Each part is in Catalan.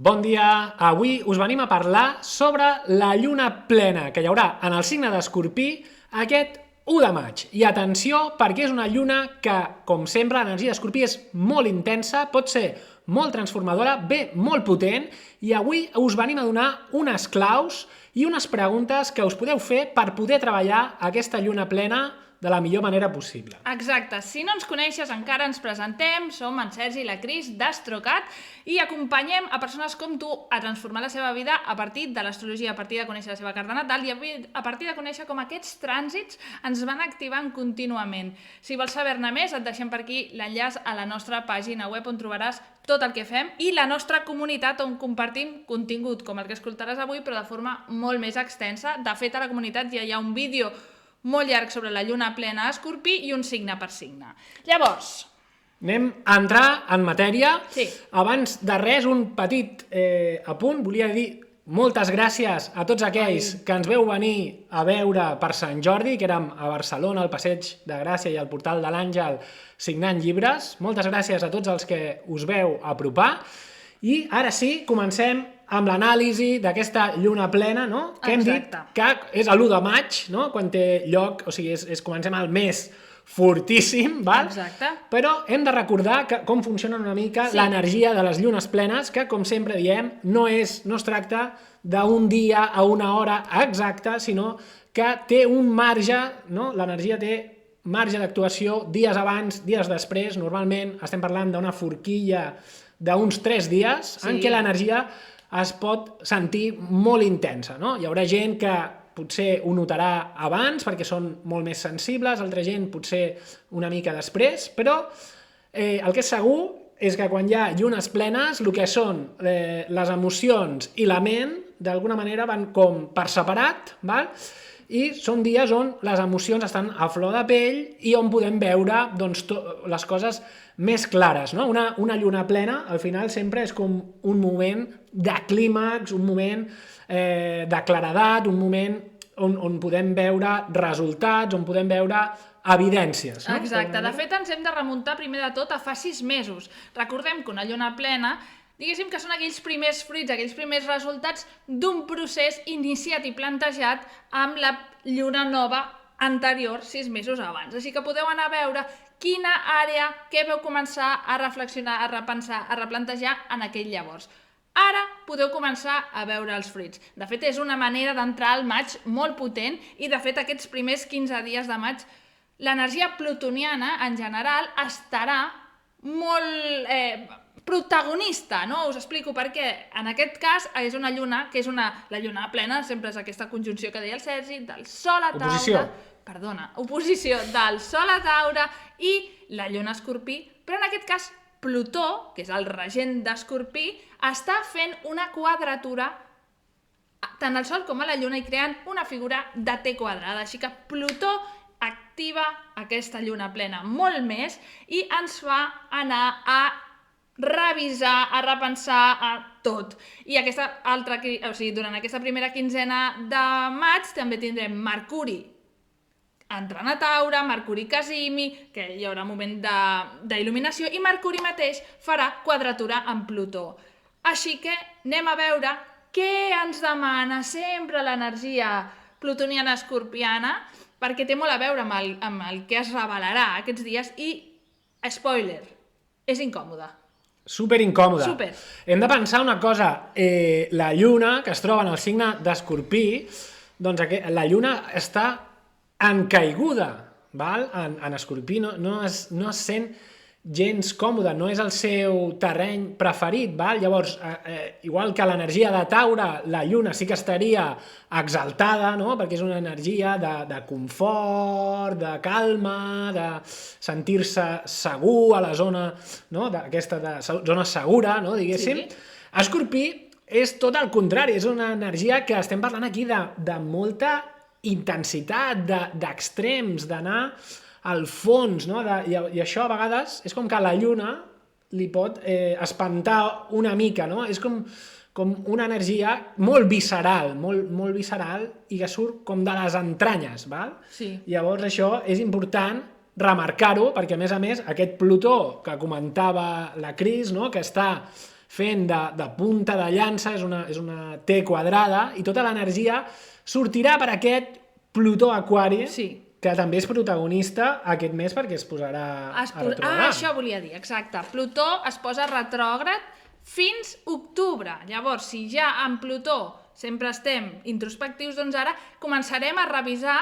Bon dia, avui us venim a parlar sobre la lluna plena que hi haurà en el signe d'Escorpí aquest 1 de maig. I atenció, perquè és una lluna que, com sempre, l'energia d'Escorpí és molt intensa, pot ser molt transformadora, bé, molt potent, i avui us venim a donar unes claus i unes preguntes que us podeu fer per poder treballar aquesta lluna plena de la millor manera possible. Exacte. Si no ens coneixes, encara ens presentem. Som en Sergi i la Cris d'Astrocat i acompanyem a persones com tu a transformar la seva vida a partir de l'astrologia, a partir de conèixer la seva carta natal i a partir de conèixer com aquests trànsits ens van activant contínuament. Si vols saber-ne més, et deixem per aquí l'enllaç a la nostra pàgina web on trobaràs tot el que fem i la nostra comunitat on compartim contingut com el que escoltaràs avui, però de forma molt més extensa. De fet, a la comunitat ja hi ha un vídeo molt llarg sobre la lluna plena a Escorpí i un signe per signe. Llavors, anem a entrar en matèria. Sí. Abans de res, un petit apunt. Volia dir moltes gràcies a tots aquells que ens veu venir a veure per Sant Jordi, que érem a Barcelona, al Passeig de Gràcia i al Portal de l'Àngel, signant llibres. Moltes gràcies a tots els que us veu apropar. I ara sí, comencem amb l'anàlisi d'aquesta lluna plena, no? Que hem dit que és l'1 de maig, no? Quan té lloc, o sigui, comencem el mes fortíssim, val? Exacte. Però hem de recordar com funciona una mica l'energia de les llunes plenes, que, com sempre diem, no es tracta d'un dia a una hora exacta, sinó que té un marge, no? L'energia té marge d'actuació dies abans, dies després. Normalment estem parlant d'una forquilla d'uns 3 dies en què l'energia es pot sentir molt intensa, no? Hi haurà gent que potser ho notarà abans perquè són molt més sensibles, altra gent potser una mica després, però el que és segur és que quan hi ha llunes plenes, el que són les emocions i la ment, d'alguna manera van com per separat, val? I són dies on les emocions estan a flor de pell i on podem veure doncs, les coses més clares, no? Una lluna plena, al final, sempre és com un moment de clímax, un moment de claredat, un moment on podem veure resultats, on podem veure evidències. No? Exacte. De fet, ens hem de remuntar primer de tot a fa 6 mesos. Recordem que una lluna plena, diguéssim que són aquells primers fruits, aquells primers resultats d'un procés iniciat i plantejat amb la lluna nova anterior 6 mesos abans. Així que podeu anar a veure quina àrea, què veu començar a reflexionar, a repensar, a replantejar en aquell llavors. Ara podeu començar a veure els fruits. De fet, és una manera d'entrar al maig molt potent i, de fet, aquests primers 15 dies de maig, l'energia plutoniana, en general, estarà molt protagonista, no? Us explico per què. En aquest cas, és una lluna, que és la lluna plena, sempre és aquesta conjunció que deia el Sergi, del Sol a Taure... Oposició del Sol a Taure i la lluna Escorpí, però en aquest cas Plutó, que és el regent d'Escorpí, està fent una quadratura tant al Sol com a la lluna i creant una figura de T quadrada. Així que Plutó activa aquesta lluna plena molt més i ens fa anar a revisar, a repensar a tot. I durant aquesta primera quinzena de maig també tindrem Mercuri entrant a Taure, Mercuri Casimi, que hi haurà un moment d'il·luminació, i Mercuri mateix farà quadratura amb Plutó. Així que anem a veure què ens demana sempre l'energia plutoniana escorpiana, perquè té molt a veure amb el que es revelarà aquests dies i, spoiler, és incòmode. Super incòmode. Super. Hem de pensar una cosa, la lluna, que es troba en el signe d'Escorpí, doncs la lluna està en caiguda, val? En Escorpí no es sent gens còmode, no és el seu terreny preferit, val? Llavors, igual que l'energia de Taure, la lluna sí que estaria exaltada, no? Perquè és una energia de confort, de calma, de sentir-se segur a la zona, no? D'aquesta zona segura, no? Diguéssim. Sí. Escorpí és tot el contrari, és una energia que estem parlant aquí de molta intensitat, d'extrems, d'anar al fons, no? I això a vegades és com que la lluna li pot espantar una mica, no? És com una energia molt visceral, molt visceral i que surt com de les entranyes, val? Sí. Llavors això és important remarcar-ho perquè, a més, aquest Plutó que comentava la Cris, no? Que està fent de punta de llança, és una T quadrada, i tota l'energia sortirà per aquest Plutó Aquari, que també és protagonista aquest mes perquè es posarà a retrògrad. Això volia dir, exacte. Plutó es posa retrògrad fins octubre. Llavors, si ja en Plutó sempre estem introspectius, doncs ara començarem a revisar.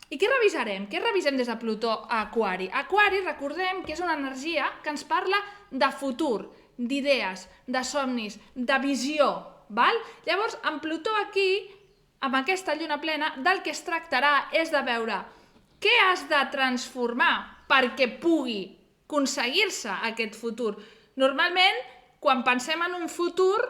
I què revisarem? Què revisem des de Plutó a Aquari? Aquari, recordem que és una energia que ens parla de futur, d'idees, de somnis, de visió, val? Llavors, en Plutó aquí, amb aquesta lluna plena, del que es tractarà és de veure què has de transformar perquè pugui aconseguir-se aquest futur. Normalment, quan pensem en un futur,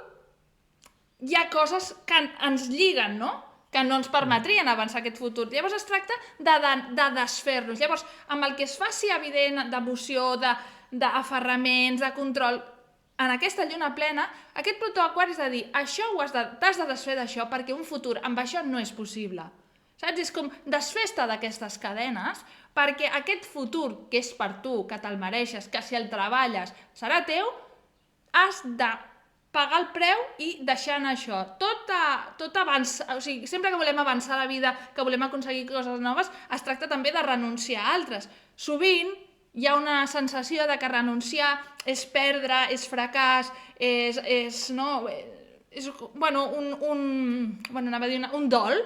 hi ha coses que ens lliguen, no?, que no ens permetrien avançar aquest futur. Llavors es tracta de desfer-nos. Llavors, amb el que es faci evident d'emoció, d'aferraments, de control, en aquesta lluna plena, aquest Plutó Aquari és de dir, això t'has de desfer d'això perquè un futur amb això no és possible. Saps? És com desfesta d'aquestes cadenes perquè aquest futur que és per tu, que te'l mereixes, que si el treballes serà teu, has de pagar el preu i deixar anar això. Tot avançar, o sigui, sempre que volem avançar a la vida, que volem aconseguir coses noves, es tracta també de renunciar a altres. Sovint hi ha una sensació de que renunciar és perdre, és fracàs, un dol.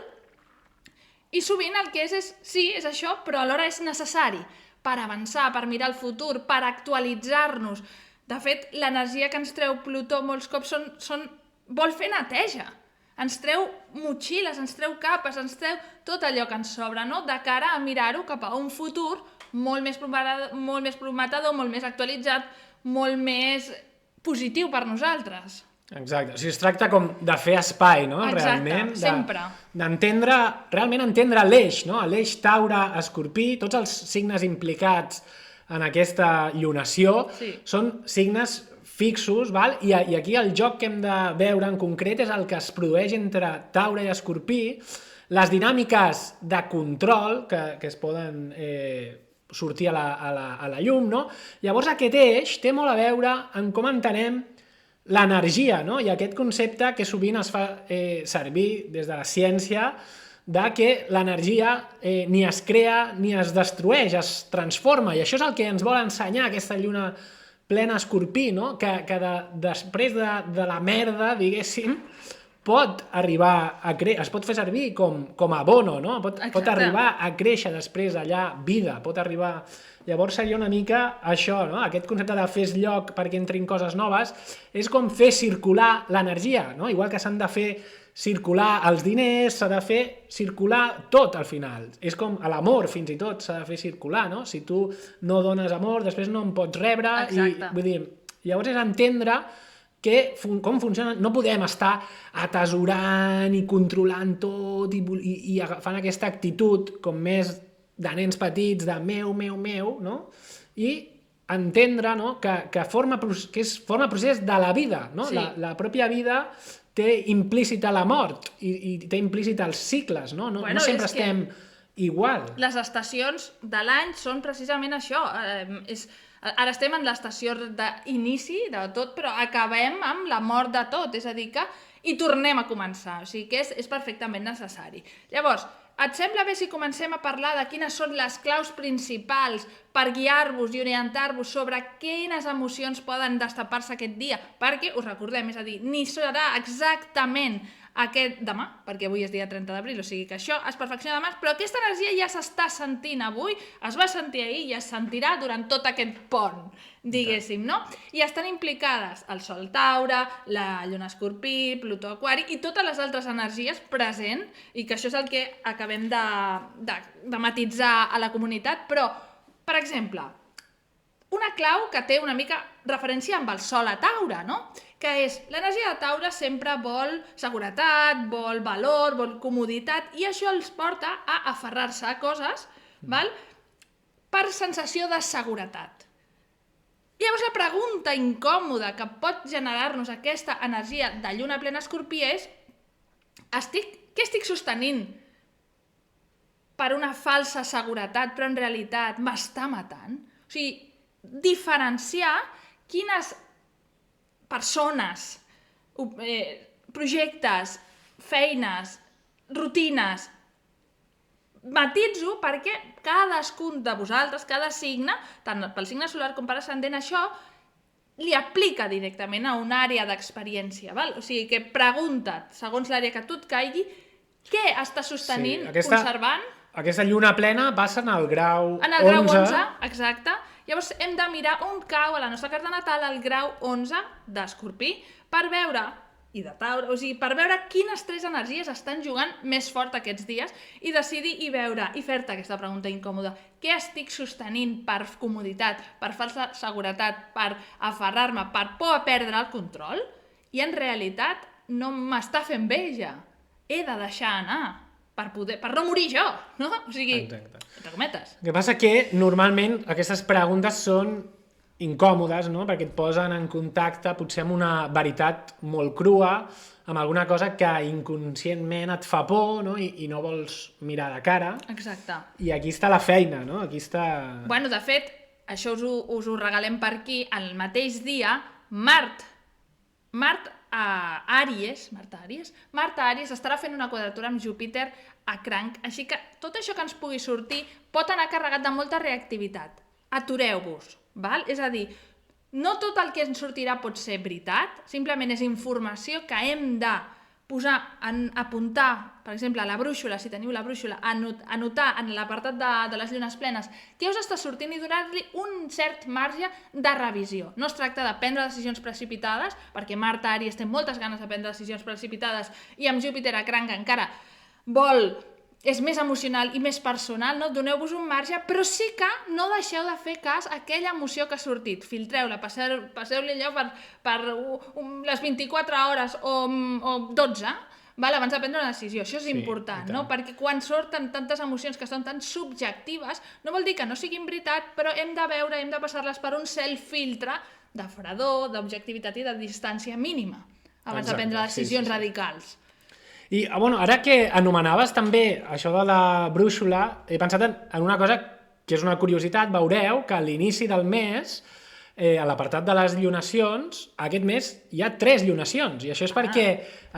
I sovint el que sí, és això, però alhora és necessari per avançar, per mirar el futur, per actualitzar-nos. De fet, l'energia que ens treu Plutó molts cops vol fer neteja. Ens treu motxilles, ens treu capes, ens treu tot allò que ens sobra, no?, de cara a mirar-ho cap a un futur molt més prometedor, molt més actualitzat, molt més positiu per nosaltres. Exacte, o sigui, es tracta com de fer espai, no?, realment. Exacte, sempre. Realment entendre l'eix, no?, l'eix Taure-Escorpí, tots els signes implicats en aquesta llunació són signes fixos, val? I aquí el joc que hem de veure en concret és el que es produeix entre Taure i Escorpí, les dinàmiques de control que es poden sortir a la llum, no? Llavors aquest eix té molt a veure en com entenem l'energia, no? I aquest concepte que sovint es fa servir des de la ciència de que l'energia ni es crea ni es destrueix, es transforma, i això és el que ens vol ensenyar aquesta lluna plena Escorpí, no? Que després de la merda, diguéssim, pot arribar a es pot fer servir com a abono, no? Pot arribar a créixer després allà vida, pot arribar... Llavors seria una mica això, no? Aquest concepte de fer lloc perquè entrin coses noves és com fer circular l'energia, no? Igual que s'han de fer circular els diners, s'ha de fer circular tot al final. És com a l'amor, fins i tot, s'ha de fer circular, no? Si tu no dones amor, després no en pots rebre. Exacte. Vull dir, llavors és entendre com funciona. No podem estar atesorant i controlant tot i agafant aquesta actitud com més de nens petits, de meu, no? I entendre, no?, que forma procés de la vida, no? Sí. La pròpia vida té implícita la mort i té implícita els cicles, no? No sempre estem igual. Les estacions de l'any són precisament això. Ara estem en l'estació d'inici de tot, però acabem amb la mort de tot, és a dir que i tornem a començar, o sigui que és perfectament necessari. Llavors, et sembla bé si comencem a parlar de quines són les claus principals per guiar-vos i orientar-vos sobre quines emocions poden destapar-se aquest dia? Perquè, us recordem, és a dir, ni serà exactament aquest demà, perquè avui és dia 30 d'abril, o sigui que això es perfecciona demà, però aquesta energia ja s'està sentint avui, es va sentir ahir i es sentirà durant tot aquest pont, diguéssim, no? I estan implicades el Sol Taure, la Lluna Escorpí, Plutó Aquari i totes les altres energies presents, i que això és el que acabem de matitzar a la comunitat, però, per exemple, una clau que té una mica referència amb el Sol a Taure, no?, que és, l'energia de Taure sempre vol seguretat, vol valor, vol comoditat, i això els porta a aferrar-se a coses, val?, per sensació de seguretat. Llavors la pregunta incòmoda que pot generar-nos aquesta energia de lluna plena Escorpí és què estic sostenint per una falsa seguretat, però en realitat m'està matant? O sigui, diferenciar quines persones, projectes, feines, rutines. Matitzo perquè cadascun de vosaltres, cada signe, tant pel signe solar com per ascendent, això li aplica directament a una àrea d'experiència. O sigui, que pregunta't, segons l'àrea que tu et caigui, què està sostenint, conservant. Aquesta lluna plena passa en el grau 11. En el grau 11, exacte. Llavors hem de mirar on cau a la nostra carta natal el grau 11 d'Escorpí per veure, i de Taure, o sigui, per veure quines tres energies estan jugant més fort aquests dies i decidir i veure, i fer-te aquesta pregunta incòmoda. Què estic sostenint per comoditat, per falsa seguretat, per aferrar-me, per por a perdre el control? I en realitat no m'està fent bé ja. He de deixar anar per no morir jo, no? O sigui, entre cometes. El que passa que normalment aquestes preguntes són incòmodes, no? Perquè et posen en contacte potser amb una veritat molt crua, amb alguna cosa que inconscientment et fa por, no? I no vols mirar de cara. Exacte. I aquí està la feina, no? Aquí està... Bueno, de fet, això us ho regalem per aquí, el mateix dia, Mart a Àries estarà fent una quadratura amb Júpiter a Cranc, així que tot això que ens pugui sortir pot anar carregat de molta reactivitat. Atureu-vos, val? És a dir, no tot el que ens sortirà pot ser veritat, simplement és informació que hem de posar, apuntar, per exemple, a la brúixola, si teniu la brúixola, anotar en l'apartat de les llunes plenes què us està sortint i donar-li un cert marge de revisió. No es tracta de prendre decisions precipitades, perquè Mart a Àries té moltes ganes de prendre decisions precipitades i amb Júpiter a Cranc encara és més emocional i més personal, no? Doneu-vos un marge, però sí que no deixeu de fer cas a aquella emoció que ha sortit. Filtreu-la, passeu-li allò per les 24 hores o 12, abans de prendre una decisió. Això és important, no? Perquè quan surten tantes emocions que són tan subjectives, no vol dir que no siguin veritat, però hem de veure, hem de passar-les per un cel filtre de fredor, d'objectivitat i de distància mínima abans de prendre decisions radicals. I, ara que anomenaves també això de la brúixola, he pensat en una cosa que és una curiositat. Veureu que a l'inici del mes, a l'apartat de les llunacions, aquest mes hi ha 3 llunacions, i això és perquè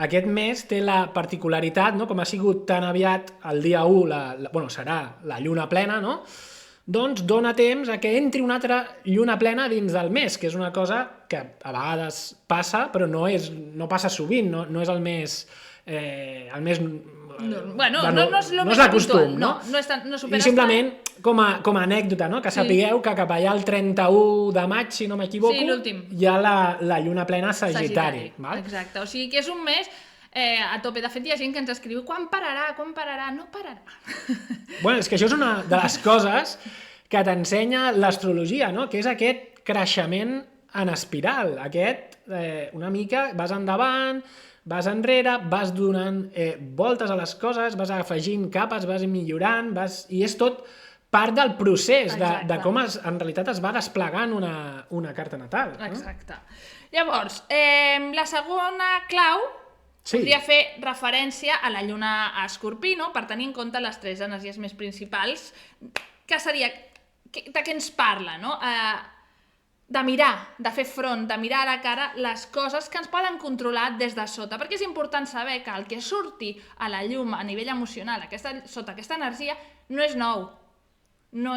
aquest mes té la particularitat, no? Com ha sigut tan aviat el dia 1, serà la lluna plena, no? Doncs dona temps a que entri una altra lluna plena dins del mes, que és una cosa que a vegades passa, però no passa sovint, no és el més... no és l'acostum, no i simplement com a anècdota, no? Que sapigueu que cap allà el 31 de maig, si no m'equivoco, hi ha la lluna plena a Sagitari. Exacte, o sigui que és un mes a tope. De fet, hi ha gent que ens escriu quan pararà? No pararà. Bueno, és que això és una de les coses que t'ensenya l'astrologia, no? Que és aquest creixement en espiral, una mica vas endavant, vas enrere, vas donant voltes a les coses, vas afegint capes, vas millorant, i és tot part del procés de com en realitat es va desplegant una carta natal. Exacte. Llavors, la segona clau podria fer referència a la lluna a Escorpí, per tenir en compte les 3 energies més principals, que seria de què ens parla, no? De mirar, de fer front, de mirar a la cara les coses que ens poden controlar des de sota, perquè és important saber que el que surti a la llum a nivell emocional sota aquesta energia no és nou, o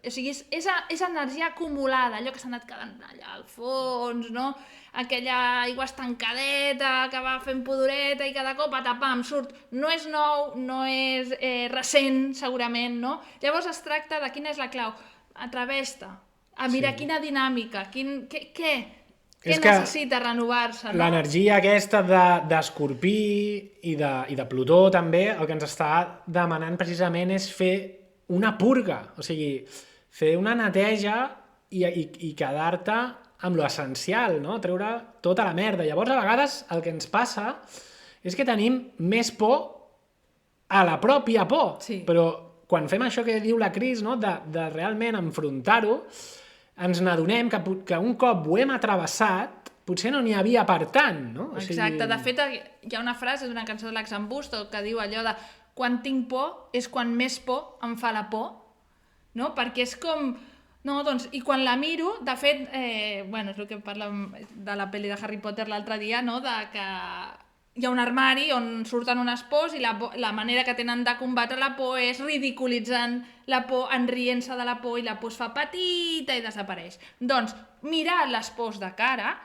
sigui, és energia acumulada, allò que s'ha anat quedant allà al fons, no? Aquella aigua estancadeta que va fent pudoreta i cada cop patapam surt, no és nou, no és recent segurament, no? Llavors es tracta de quina és la clau, atreveix-te a mirar quina dinàmica, què necessita renovar-se, no? L'energia aquesta d'Escorpí i de Plutó també, el que ens està demanant precisament és fer una purga, o sigui, fer una neteja i quedar-te amb lo essencial, no? Treure tota la merda. Llavors, a vegades, el que ens passa és que tenim més por a la pròpia por, però quan fem això que diu la Cris, no? De realment enfrontar-ho, ens n'adonem que un cop ho hem atravessat, potser no n'hi havia per tant, no? Exacte, de fet hi ha una frase d'una cançó de l'Axambusto que diu allò de quan tinc por és quan més por em fa la por, no? Perquè és com No, doncs, i quan la miro, de fet, bueno, és el que parlàvem de la pel·li de Harry Potter l'altre dia, no?, de que hi ha un armari on surten unes pors i la manera que tenen de combatre la por és ridiculitzant la por, enrient-se de la por, i la por es fa petita i desapareix. Doncs, mirar les pors de cara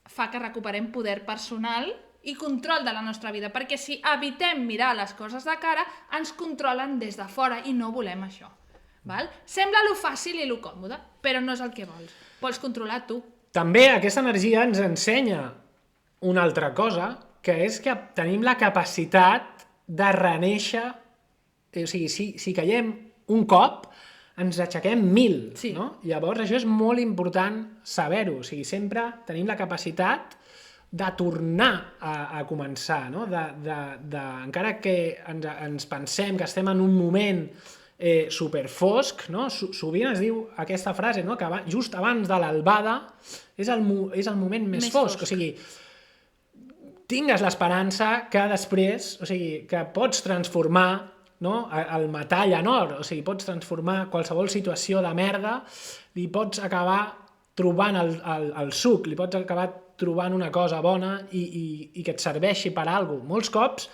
fa que recuperem poder personal i control de la nostra vida, perquè si evitem mirar les coses de cara, ens controlen des de fora i no volem això. Val? Sembla lo fàcil i lo còmode, però no és el que vols. Vols controlar tu. També aquesta energia ens ensenya una altra cosa, que és que tenim la capacitat de renéixer, o sigui, si caiem un cop, ens aixequem 1000, sí. No? Llavors això és molt important saber-ho, o sigui, sempre tenim la capacitat de tornar a començar, no? Encara que ens pensem que estem en un moment superfosc, no? Sovint es diu aquesta frase, no? Que just abans de l'albada és el moment més fosc. O sigui, tingues l'esperança que després, o sigui, que pots transformar, no? El metall en or, o sigui, pots transformar qualsevol situació de merda, li pots acabar trobant el suc, li pots acabar trobant una cosa bona i que et serveixi per a alguna cosa. Molts cops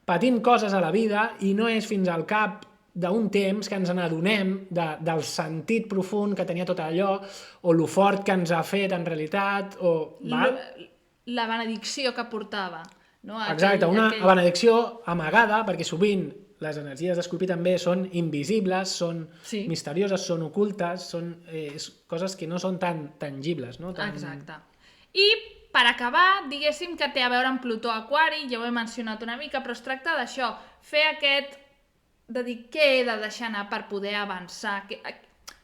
patim coses a la vida i no és fins al cap d'un temps que ens n'adonem del sentit profund que tenia tot allò, o lo fort que ens ha fet en realitat, o... La benedicció que portava. No? Exacte, una benedicció amagada, perquè sovint les energies d'Escorpí també són invisibles, són misterioses, són ocultes, són coses que no són tan tangibles. No? Exacte. I per acabar, diguéssim que té a veure amb Plutó Aquari, ja ho he mencionat una mica, però es tracta d'això, fer de dir què he de deixar anar per poder avançar,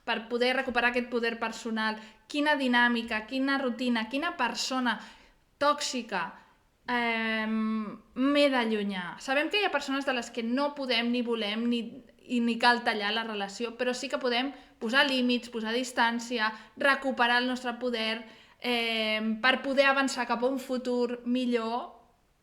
per poder recuperar aquest poder personal, quina dinàmica, quina rutina, quina persona tòxica m'he d'allunyar. Sabem que hi ha persones de les que no podem ni volem ni cal tallar la relació, però sí que podem posar límits, posar distància, recuperar el nostre poder per poder avançar cap a un futur millor,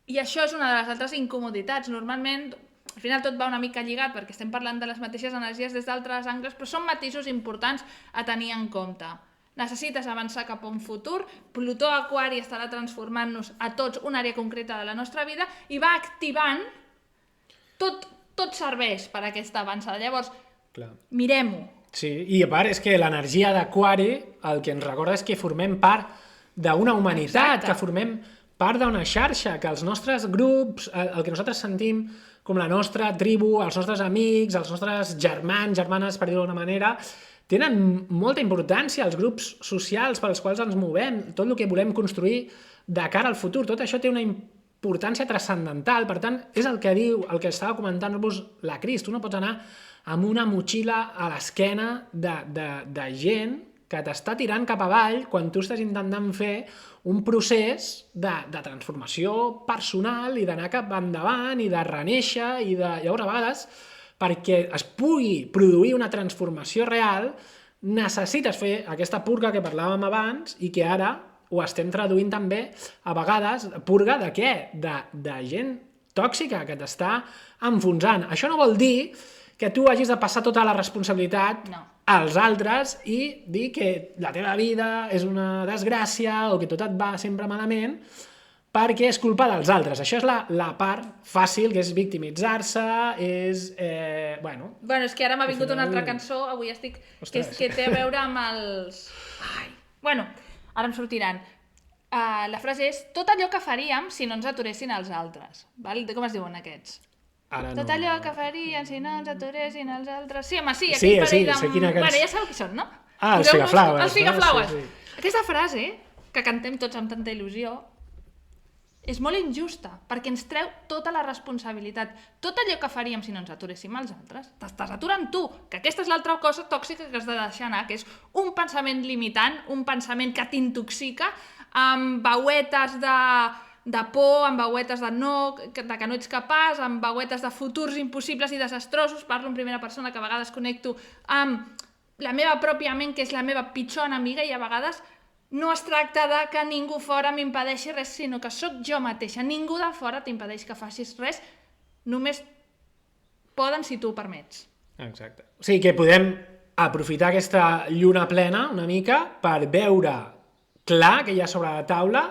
i això és una de les altres incomoditats. Normalment al final tot va una mica lligat perquè estem parlant de les mateixes energies des d'altres angles, però són matisos importants a tenir en compte. Necessites avançar cap a un futur, Plutó Aquari estarà transformant-nos a tots una àrea concreta de la nostra vida i va activant tot serveix per a aquesta avançada. Llavors, mirem-ho. Sí, i a part és que l'energia d'Aquari el que ens recorda és que formem part d'una humanitat, que formem part d'una xarxa, que els nostres grups, el que nosaltres sentim com la nostra tribu, els nostres amics, els nostres germans, germanes, per dir-ho d'una manera, tenen molta importància, els grups socials pels quals ens movem, tot el que volem construir de cara al futur, tot això té una importància transcendental. Per tant, és el que diu, el que estava comentant-vos la Cris, tu no pots anar amb una motxilla a l'esquena de gent que t'està tirant cap avall quan tu estàs intentant fer un procés de transformació personal i d'anar cap endavant i de renéixer i de... Llavors, a vegades, perquè es pugui produir una transformació real, necessites fer aquesta purga que parlàvem abans i que ara ho estem traduint també, a vegades, purga de què? De gent tòxica que t'està enfonsant. Això no vol dir que tu hagis de passar tota la responsabilitat als altres i dir que la teva vida és una desgràcia o que tot et va sempre malament perquè és culpa dels altres. Això és la part fàcil, que és victimitzar-se, és... Bueno, és que ara m'ha vingut una altra cançó, avui estic... que té a veure amb els... Bueno, ara em sortiran. La frase és: tot allò que faríem si no ens aturessin els altres. Com es diuen aquests? Tot allò que farien si no ens aturessin els altres... Sí, home, sí, aquell parell de... Bueno, ja sabeu qui són, no? Els Figaflaues. Els Figaflaues. Aquesta frase, que cantem tots amb tanta il·lusió, és molt injusta, perquè ens treu tota la responsabilitat. Tot allò que faríem si no ens aturéssim els altres, t'estàs aturant tu, que aquesta és l'altra cosa tòxica que has de deixar anar, que és un pensament limitant, un pensament que t'intoxica, amb veuetes de por, amb veuetes de que no ets capaç, amb veuetes de futurs impossibles i desastrosos. Parlo en primera persona, que a vegades connecto amb la meva pròpia ment, que és la meva pitjor enemiga, i a vegades no es tracta de que ningú fora m'impedeixi res, sinó que sóc jo mateixa. Ningú de fora t'impedeix que facis res, només poden si tu ho permets. Exacte. O sigui que podem aprofitar aquesta lluna plena una mica per veure clar que hi ha sobre la taula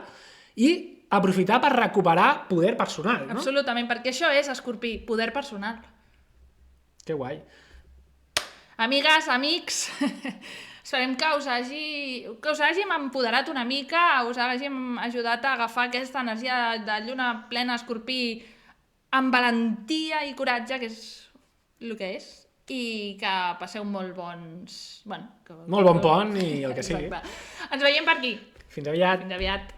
i aprofitar per recuperar poder personal, no? Absolutament, perquè això és, Escorpí, poder personal. Que guai. Amigues, amics, esperem que us hàgim empoderat una mica, us hàgim ajudat a agafar aquesta energia de lluna plena, Escorpí, amb valentia i coratge, que és el que és, i que passeu molt bons... Molt bon pont i el que sigui. Exacte. Ens veiem per aquí. Fins aviat. Fins aviat.